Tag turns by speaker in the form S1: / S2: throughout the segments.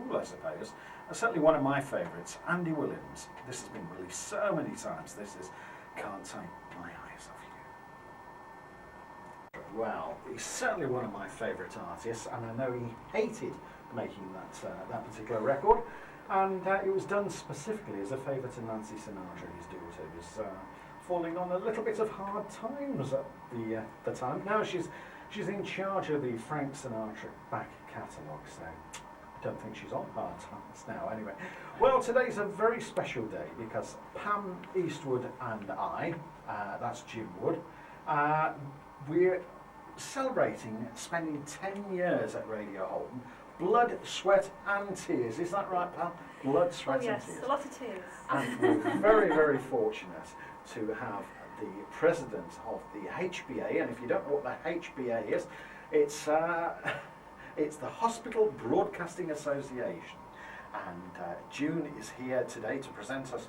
S1: I suppose. Certainly one of my favourites, Andy Williams. This has been released so many times. This is Can't Take My Eyes Off You. Well, he's certainly one of my favourite artists, and I know he hated making that particular record, and it was done specifically as a favour to Nancy Sinatra, his daughter, who was falling on a little bit of hard times at the time. Now she's in charge of the Frank Sinatra back catalogue, so I don't think she's on hard times now anyway. Well, today's a very special day because Pam Eastwood and I, that's Jim Wood, we're celebrating spending 10 years at Radio Holton. Blood, sweat and tears. Is that right, Pam? Blood, sweat and tears.
S2: Yes, a lot of tears.
S1: And we're very, very fortunate to have the president of the HBA, and if you don't know what the HBA is, it's the Hospital Broadcasting Association. And June is here today to present us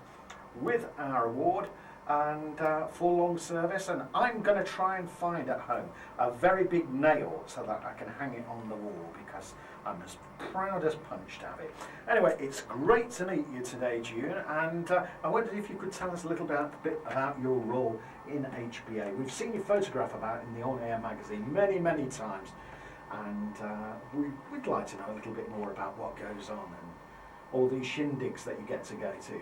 S1: with our award and for long service, and I'm going to try and find at home a very big nail so that I can hang it on the wall because I'm as proud as punch to have it. Anyway, it's great to meet you today, June, and I wondered if you could tell us a little bit about your role in HBA. We've seen your photograph about in the On Air magazine many, many times, and we'd like to know a little bit more about what goes on and all these shindigs that you get to go to.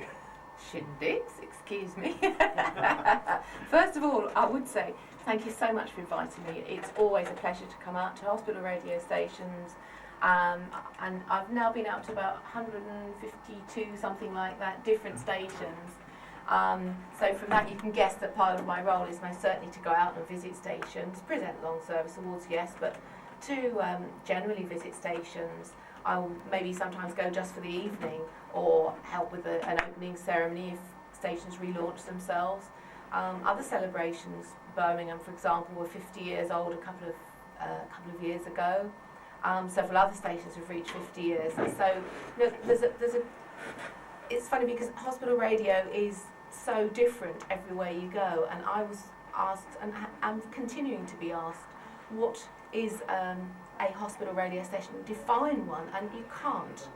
S2: Shindigs? Excuse me. First of all, I would say thank you so much for inviting me. It's always a pleasure to come out to hospital radio stations. And I've now been out to about 152, something like that, different stations. So from that you can guess that part of my role is most certainly to go out and visit stations, present long service awards, yes, but to generally visit stations. I'll maybe sometimes go just for the evening or help with an opening ceremony if stations relaunch themselves. Other celebrations, Birmingham for example, were 50 years old a couple of years ago. Several other stations have reached 50 years. And so you know, it's funny because hospital radio is so different everywhere you go, and I was asked, and I'm continuing to be asked, what is a hospital radio station? Define one, and you can't,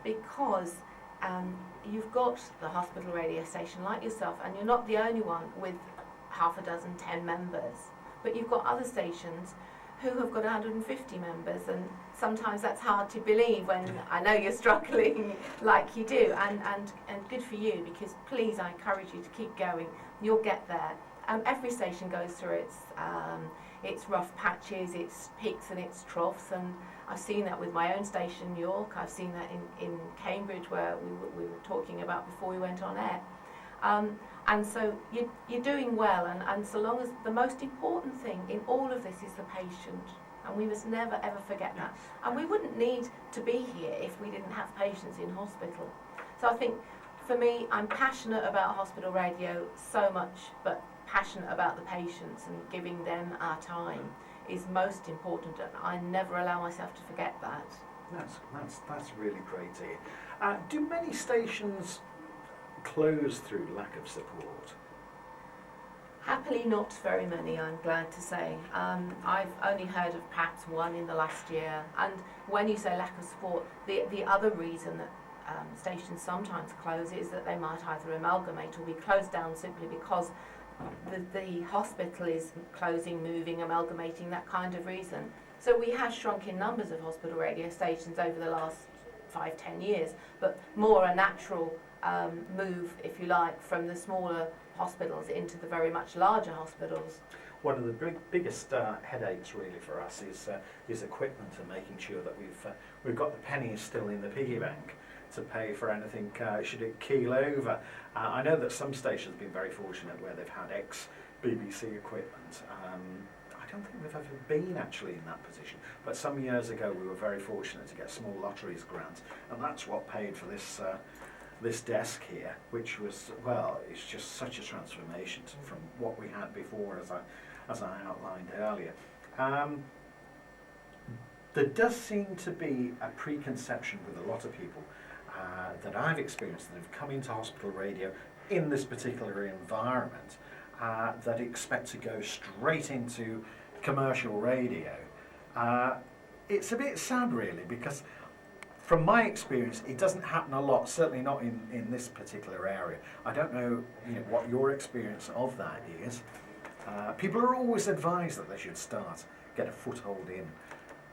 S2: because you've got the hospital radio station like yourself, and you're not the only one with half a dozen, 10 members, but you've got other stations who have got 150 members, and sometimes that's hard to believe when I know you're struggling like you do, and good for you, because please, I encourage you to keep going. You'll get there. Every station goes through its rough patches, its peaks and its troughs, and I've seen that with my own station, York. I've seen that in Cambridge, where we were talking about before we went on air. And so you're doing well, and so long as the most important thing in all of this is the patient, and we must never ever forget that. And we wouldn't need to be here if we didn't have patients in hospital. So I think for me, I'm passionate about hospital radio so much, but passionate about the patients and giving them our time is most important, and I never allow myself to forget that.
S1: That's really great to hear. Do many stations close through lack of support?
S2: Happily not very many, I'm glad to say. I've only heard of perhaps one in the last year, and when you say lack of support, the other reason that stations sometimes close is that they might either amalgamate or be closed down simply because the hospital is closing, moving, amalgamating, that kind of reason. So we have shrunk in numbers of hospital radio stations over the last 5-10 years, but more a natural move, if you like, from the smaller hospitals into the very much larger hospitals.
S1: One of the biggest headaches really for us is equipment and making sure that we've got the pennies still in the piggy bank to pay for anything should it keel over. I know that some stations have been very fortunate where they've had ex-BBC equipment. I don't think we've ever been actually in that position, but some years ago we were very fortunate to get a small lotteries grant, and that's what paid for this desk here, which was, well, it's just such a transformation from what we had before, as I outlined earlier. There does seem to be a preconception with a lot of people that I've experienced that have come into hospital radio in this particular environment that expect to go straight into commercial radio. It's a bit sad really, because from my experience, it doesn't happen a lot, certainly not in this particular area. I don't know, what your experience of that is. People are always advised that they should get a foothold in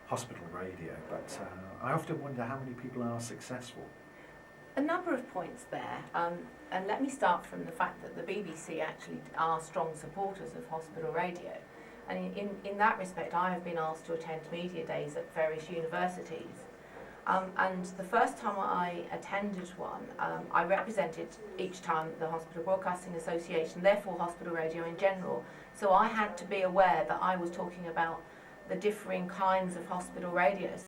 S1: hospital radio, but I often wonder how many people are successful.
S2: A number of points there, and let me start from the fact that the BBC actually are strong supporters of hospital radio. And in that respect, I have been asked to attend media days at various universities. And the first time I attended one, I represented each time the Hospital Broadcasting Association, therefore hospital radio in general. So I had to be aware that I was talking about the differing kinds of hospital radios.